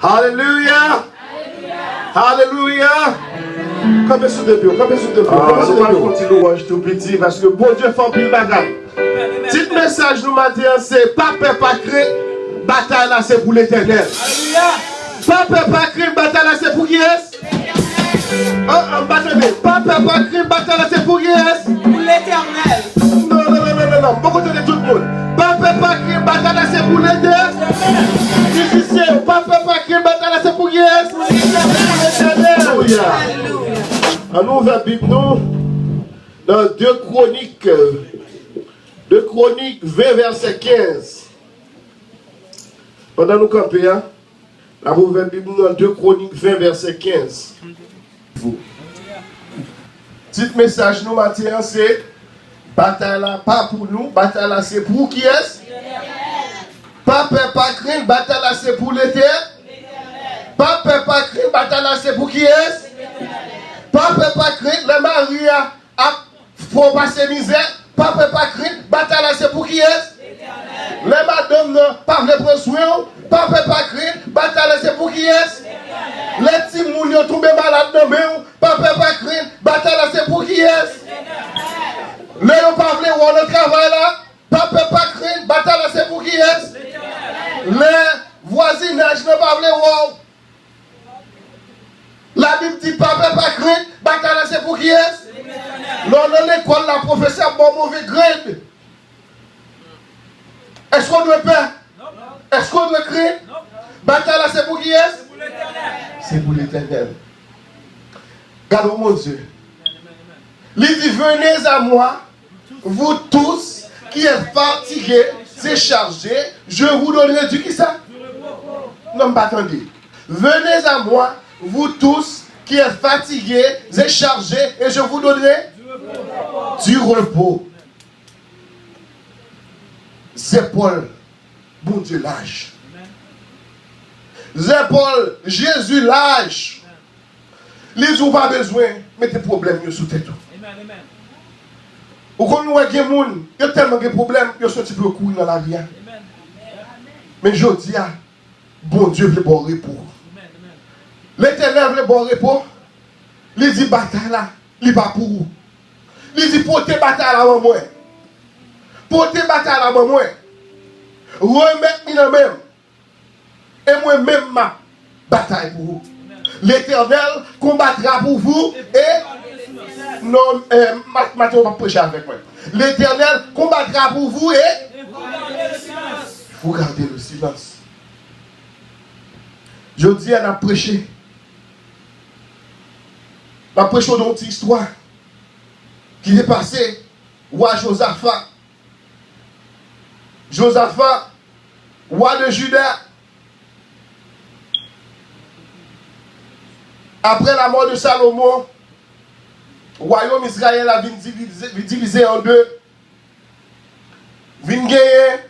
Hallelujah. Hallelujah. Campez sous deux pieds. Campez sous deux pieds. On va continuer tout petit parce que bon Dieu fait pile bagaille. Petit message nous matin, c'est pas peur, pas craindre. Bataille là, c'est pour l'éternel. Pas peur, pas craindre. Bataille là, c'est pour qui est-ce? Pas peur, pas craindre. Bataille là, c'est pour qui est-ce? Pour l'éternel. Non. Beaucoup de tout le monde. Pas peur, pas craindre. Bataille là, c'est pour l'éternel. Musicien, pas peur, pas craindre. Bataille là, c'est pour qui est-ce? Pour l'éternel. Alléluia. Alors, on va Bible nous dans 2 Chroniques 20, verset 15. Pendant nous camper, là, vous avez Bible dans 2 Chroniques 20, verset 15. Petit message nous matin, c'est bataille là, pas pour nous, bataille là, c'est pour qui est-ce? Pas peur, pas craindre, bataille là, c'est pour l'éternel. Pas peur, pas craindre, bataille là, c'est pour qui est-ce? Pas peur, pas craindre, le mari a faut passer misère. Pas peur, pas craindre, bataille là, c'est pour qui est-ce? Les madame ne pas veulent prendre soin. Pas peur, pas craindre, bataille là, c'est pour qui est-ce? Les petits moun yo tombé malade dans main. Pas peur, pas craindre, bataille là, c'est pour qui est-ce? Les yo pas veulent voir le travail là. Pas peur, pas craindre, bataille là, c'est pour qui est-ce? Les voisinages ne pas veulent voir. La Bible dit pas peur, pas craindre, bataille là, c'est pour qui est-ce? Dans l'école, la professeur bon mauvais grade. Est-ce qu'on doit peur? Est-ce qu'on doit craindre? Bataille là, c'est pour qui est-ce? C'est pour l'éternel. Gardons mon Dieu. Il dit, venez à moi, vous tous qui êtes fatigués, c'est chargé, je vous donnerai du qui ça? Non, pas attendez. Venez à moi, vous tous qui êtes fatigués, et chargés, et je vous donnerai du repos. C'est Paul, bon Dieu lâche. C'est Paul, Jésus lâche. Les ont pas besoin, mettez problème sous tête. Ou quand nous avons des gens, il y a tellement de problèmes, ils sont un petit peu couillés dans la vie. Mais je dis, bon Dieu veut bon repos. L'éternel veut bon repos. Il dit bataille là, il n'est pas pour vous. Il dit portez bataille là avant moi. Portez bataille là avant moi. Remettez-moi même. Et moi-même ma bataille pour vous. L'Éternel combattra pour vous et non, Matthieu va prêcher avec moi. L'Éternel combattra pour vous et il faut garder le silence. Je dis à la prêcher. La prêche dans une histoire qui est passée roi Josaphat. Josaphat, roi de Juda. Après la mort de Salomon, le royaume Israël a divisé en deux. Vin gagner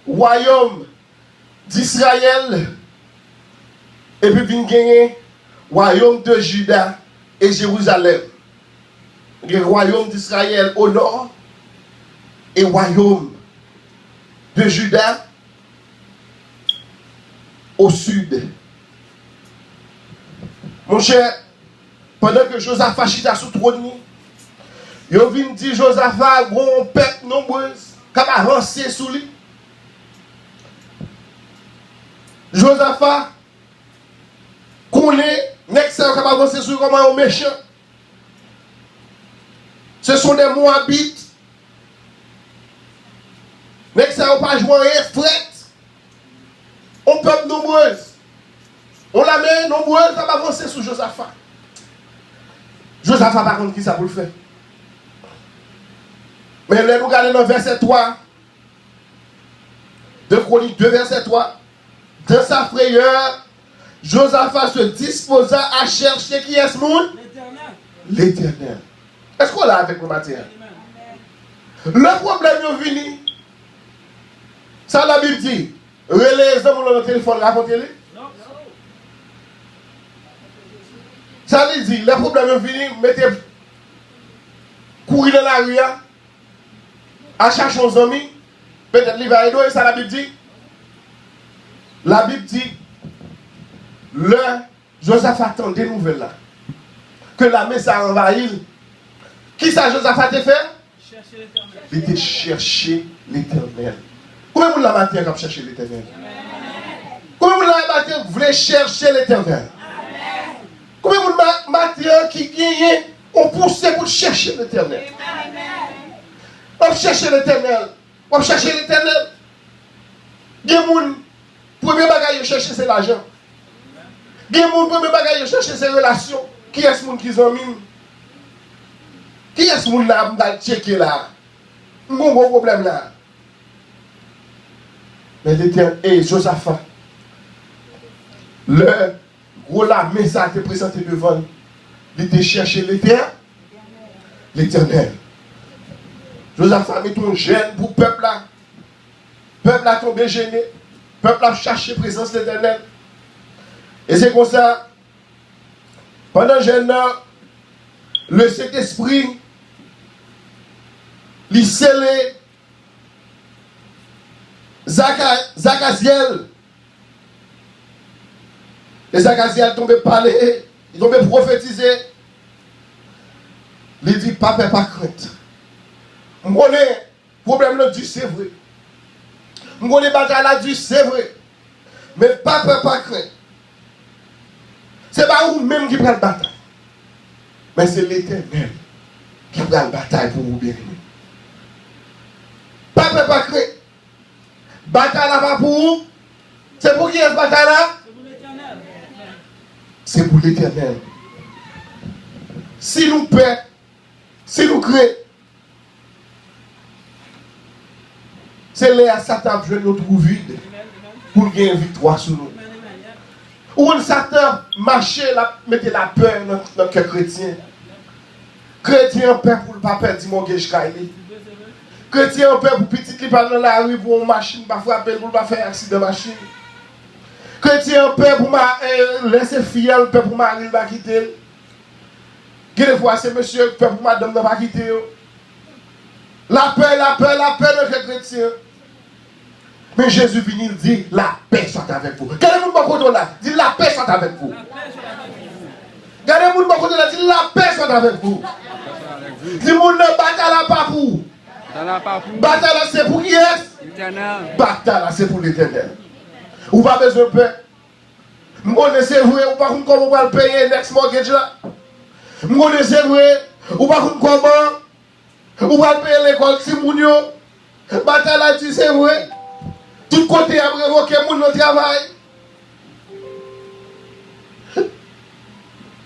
royaume d'Israël et puis vin gagner royaume de Juda et Jérusalem. Le royaume d'Israël au nord et royaume de Juda au sud. Mon cher, pendant que Josaphat chita sous trône, il vient dire Josaphat, bon peuple nombreuse, comme avancé sous lui. Josaphat connaît, n'est-ce pas comme avancé sous lui comme un méchant. Ce sont des Moabites. N'est-ce pas jouer fret. On peuple nombreuse. On la met nombreuse, ça va avancer sous Josaphat. Josaphat, par contre, qui ça pour le faire? Mais là, nous regardons dans le verset 3. De Chroniques 2, verset 3. De sa frayeur, Josaphat se disposa à chercher qui est ce monde? L'Éternel. Est-ce qu'on l'a avec le matin? Le problème est venu. Ça, la Bible dit. Relais les hommes dans le téléphone, racontez-les. Ça veut dire, les problèmes sont finis, mettez courir dans la rue. à chercher aux amis, peut-être il va aider, ça la Bible dit. La Bible dit, le Joseph attend des nouvelles là, que la main ça envahit. Qui ça Joseph a fait? Chercher l'éternel. Il était chercher l'éternel. Combien de monde la matin comme chercher l'éternel? Combien de monde la matin voulait chercher l'éternel? Combien de monde matin qui gagne, on pousse pour chercher l'éternel? On cherche l'éternel. On cherche l'éternel. Des gens, premier bagage chercher c'est l'argent. Des gens, premier bagage chercher c'est relations. Qui est ce monde qui ont mis? Qui est ce monde là qui a checké là? On a un gros problème là. Mais l'éternel, et Josaphat, le gros là, mais ça a été présenté devant lui. Il était cherché l'éternel. Josaphat met un gêne pour le peuple là. Le peuple a tombé gêné. Le peuple a cherché la présence de l'éternel. Et c'est comme ça, pendant le gêne, le Saint-Esprit, il scellé Zachaziel. Et Zachaziel tombé parler, il tombé prophétiser. Il dit, papa, pas crainte. Je connais le problème là du c'est vrai. Je connais le bataille là du c'est vrai. Mais papa, pas crainte. Ce n'est pas vous même qui prend la bataille. Mais c'est l'Éternel qui prend la bataille pour vous bien. Papa, pas crainte. Bataille là pas pour vous. C'est pour qui est ce bataille là? C'est pour l'Éternel. Si nous paix, si nous créons, c'est là que Satan veut nous trouver vide pour gagner une victoire sur nous. Ou Satan marcher, mettre la peur dans notre cœur chrétien. Chrétien en paix pour ne pas perdre mon gage Kaili. Chrétien en paix pour petit qui parle dans la rue pour une machine, pas frapper, pour ne pas faire accident de machine. Chrétien en paix pour laisser fille, paix pour mari ne pas quitter. Quelques fois c'est monsieur, paix pour madame ne pas quitter. La paix de notre chrétien. Mais Jésus vient, il dit, la paix soit avec vous. Quel est le monde là? Dit, la paix soit avec vous. Regardez le monde là, dit, la paix soit avec vous. Dit, le monde ne bataille pas pour vous. Bataille là, c'est pour qui est? Bataille là, c'est pour l'Éternel. Ou pas besoin de paix. Vous connaissez vrai, ou pas comment on va payer next mortgage là. Vous connaissez vrai, ou pas comment on va payer l'école si vous avez. Bataille là, c'est vrai. Tout côté a révoqué mon travail.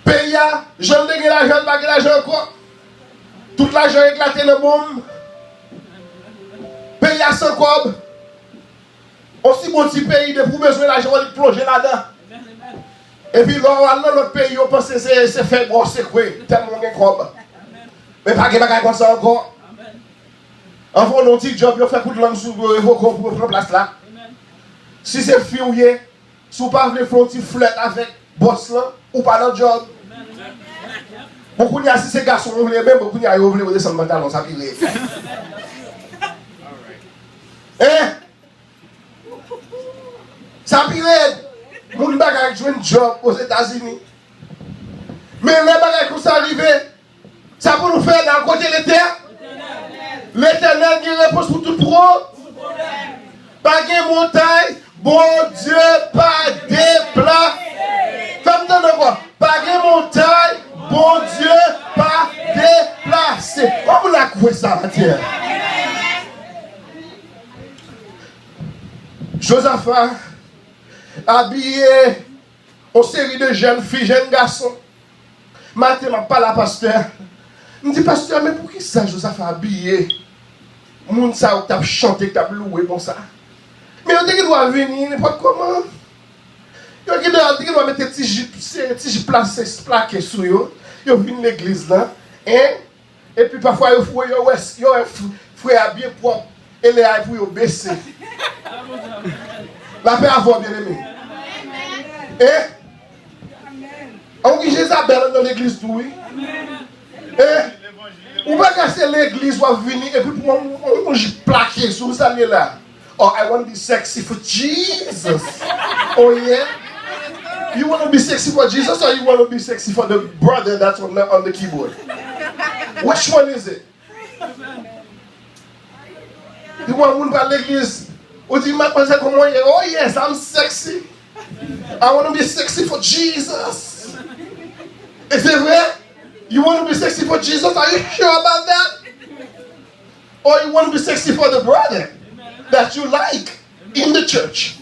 Pays, j'en ai l'argent, pas l'argent encore. Tout l'argent éclaté le bombe. Pays à 100 cob. Aussi bon petit pays de pour besoin d'argent, on plonger là-dedans. Et puis l'autre pays, on pense que c'est fait bon, c'est quoi, tellement de cob. Mais pas de bagage comme ça encore. En faisant un petit job, on fait coup de langue sur pour prendre place là. Si c'est fille, si vous ne voulez pas faire un petit flirt avec boss là, ou pas dans le job. Beaucoup de si c'est garçon, vous voulez même, beaucoup de vous voulez descendre le pantalon, ça pire. Hein? Ça pire. Vous ne pouvez pas jouer un job aux États-Unis. Mais les bagages qui sont arrivés, ça pour nous faire dans le côté de l'Éternel. L'Éternel qui réponse pour tout problème. Pas de montagne, bon Dieu, pas déplacé. Faites-moi entendre quoi? Pas de montagne, bon Dieu, pas déplacé. Comment vous l'avez croué ça, Mathieu? Josaphat, habillé en série de jeunes filles, jeunes garçons. Matin, je parle à pasteur. Je me dis, pasteur, mais pour qui ça, Josaphat habillé? Moun sa ou t'a chanté, t'a loué comme ça. Mais on dit qu'il doit venir, n'importe comment. On dit qu'il doit mettre des petits plaqués sur eux. Ils viennent l'église là. Et puis parfois, ils font un frère bien propre. Et les ailes pour baisser. La paix à vous, bien aimé. Et on dit Jézabel dans l'église tout, oui. Et Ou pas casser l'église ou venir et puis pour moi plaquer sur ça là. Oh, I want to be sexy for Jesus. Oh yeah. You want to be sexy for Jesus or you want to be sexy for the brother that's on the keyboard? Which one is it? You want to go to l'église? Ou tu m'as pensé comment? Oh yes, I'm sexy. I want to be sexy for Jesus. Is it vrai? You want to be sexy for Jesus? Are you sure about that? Or you want to be sexy for the brother that you like in the church?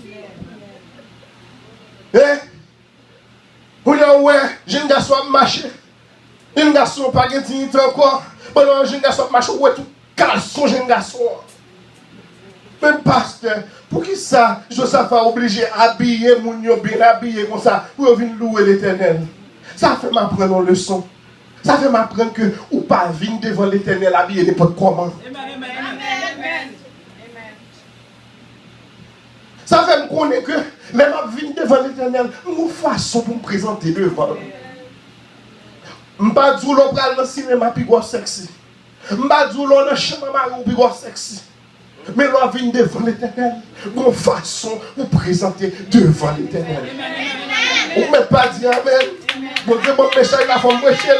Eh? Vous avez ouais, jeune garçon marché. Un garçon pas gagné encore. Pendant un jeune garçon marché, ouais tout garçon jeune garçon. Même pasteur, pour qui ça, Joseph a obligé habiller mon yo bien habillé comme ça pour venir louer l'Éternel. Ça fait m'apprendre une leçon. Ça fait m'apprendre que ou pas venir devant l'Éternel habillé n'importe comment. Amen. Ça fait me connaître que même à venir devant l'Éternel, une façon pour me présenter devant. Je ne pas dire l'on parle dans le cinéma puis sexy. Je ne pas dire l'on dans le chambre puis sexy. Mais l'on vient devant l'Éternel, une façon pour présenter devant l'Éternel. On ne peut pas dire Amen. Bon Dieu, bon message, la femme Rachel.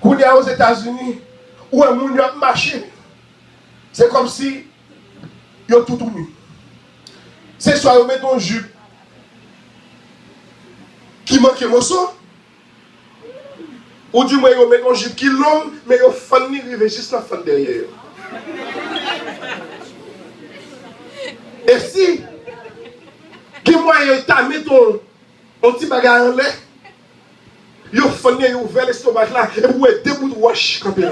Quand on est aux États-Unis, où un monde a marché, c'est comme si il y a tout nu. C'est soit on met ton jupe qui manque mon son, ou du moins on met ton jupe qui est long, mais il faut ni arriver juste la fin derrière. Et si, qui moyen tu mis ton petit bagage en l'air, il faut ni ouvrir l'estomac là, et vous êtes deux bouts de wash comme là.